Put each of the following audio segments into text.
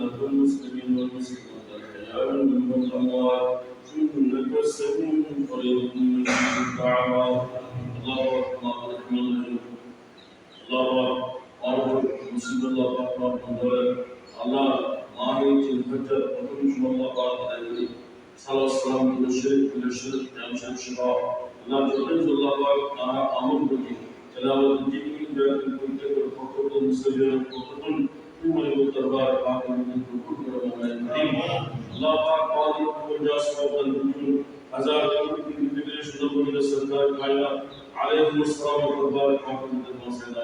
ومغفرة المسلمين والمسلمات الأحياء منهم والأموات إنك السميع قريب من الدعوات. الله أكبر الرحمن الرحيم. الله أكبر مسلم الله أكبر الله ماهي الفجر وكل الله عليه صلى الله عليه وسلم جامع الشفاء الله جل الله أمر به تلاوة الدين جاء كنت الخطوط المسجلة الخطوط ثم الدربار حاكم من كل رمضان الله قال وجاء صوت النجوم هزار من بدري شنو من السردار كائنات عليهم السلام والبركة حاكم من المسجد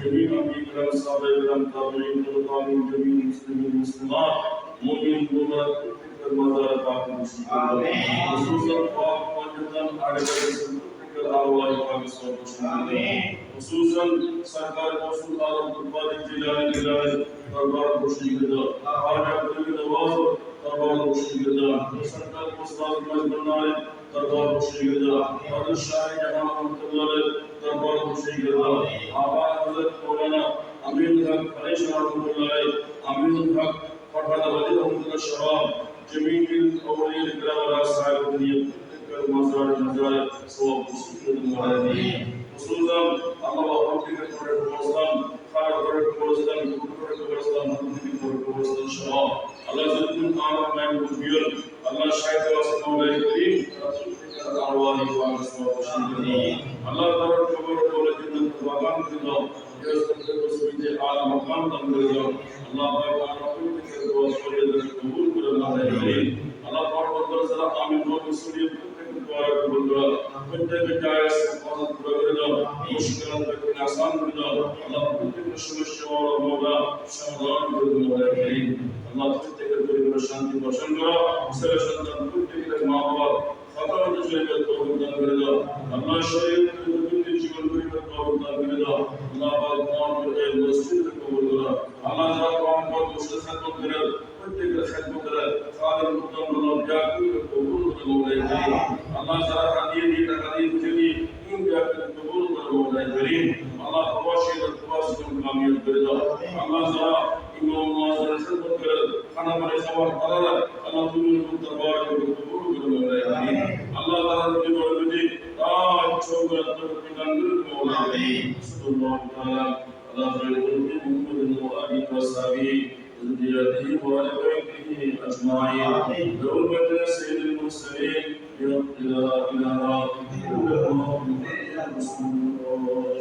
جميع الأنبياء والصحابة الكرام تابعين والتابعين جميع المسلمين والمسلمات مؤمنين ومؤمنات المزار حاكم خصوصا وجدنا على الأرواح خصوصا سرکار رسول عالم قربان جلال دربار خوشی گدا آج ابھی نواز دربار خوشی گدا سرکار مصطفی مجنون دربار خوشی گدا اور شاہ جہاں رحمۃ اللہ دربار خوشی گدا آبا حضرت مولانا امین حق فریش رحمۃ اللہ امین حق فرحان ولی رحمۃ اللہ شباب جميع الاولياء الكرام والصحابه الدنيا المزار المزار سواء مسلمين المعادين خصوصا الله ربك والسلام خالد والسلام والسلام والسلام شباب الله زدكم أعلى من كبير الله شاهد واسمه مولاي الكريم الأرواح والأسماء الله تبارك وتعالى وقام بنا يستقبل بسمته على مقام تنبيه الله بارك ربك واسمه قبول كل الله الكريم الله تبارك وتعالى آمين وبسمه كنت بجايس قصد بغيرنا مشكلة بكنا آسان بنا الله كنت بشم الشوار مولا شمران بالمولا الكريم الله كنت بغيرنا شانتي وشنغرا سلشان كنت بغيرنا معبار خطر نجيب التوبة بغيرنا الله شريف كنت جيبن بغيرنا بغيرنا الله بالقرآن بالعلم والسنة بغيرنا الله ذات وعمر مستسد بغيرنا كنت بغيرنا بغيرنا خالد مقدم الله جاكل قبول بالمولا الكريم الله زرع هذه تقاليد جميع إن جاء القبول بالمولى الكريم الله تواشي التواصل الكامل بالله الله زرع إنه ما زرع سبب خنا من سوار قرار الله تقول التبارك بالقبول بالمولى الكريم الله زرع بالمولى راج شوق التوفيق بالمولى الكريم صلى الله تعالى على خير محمد وآله وصحبه وذريته وآل بيته أجمعين برحمة سيد المرسلين إلى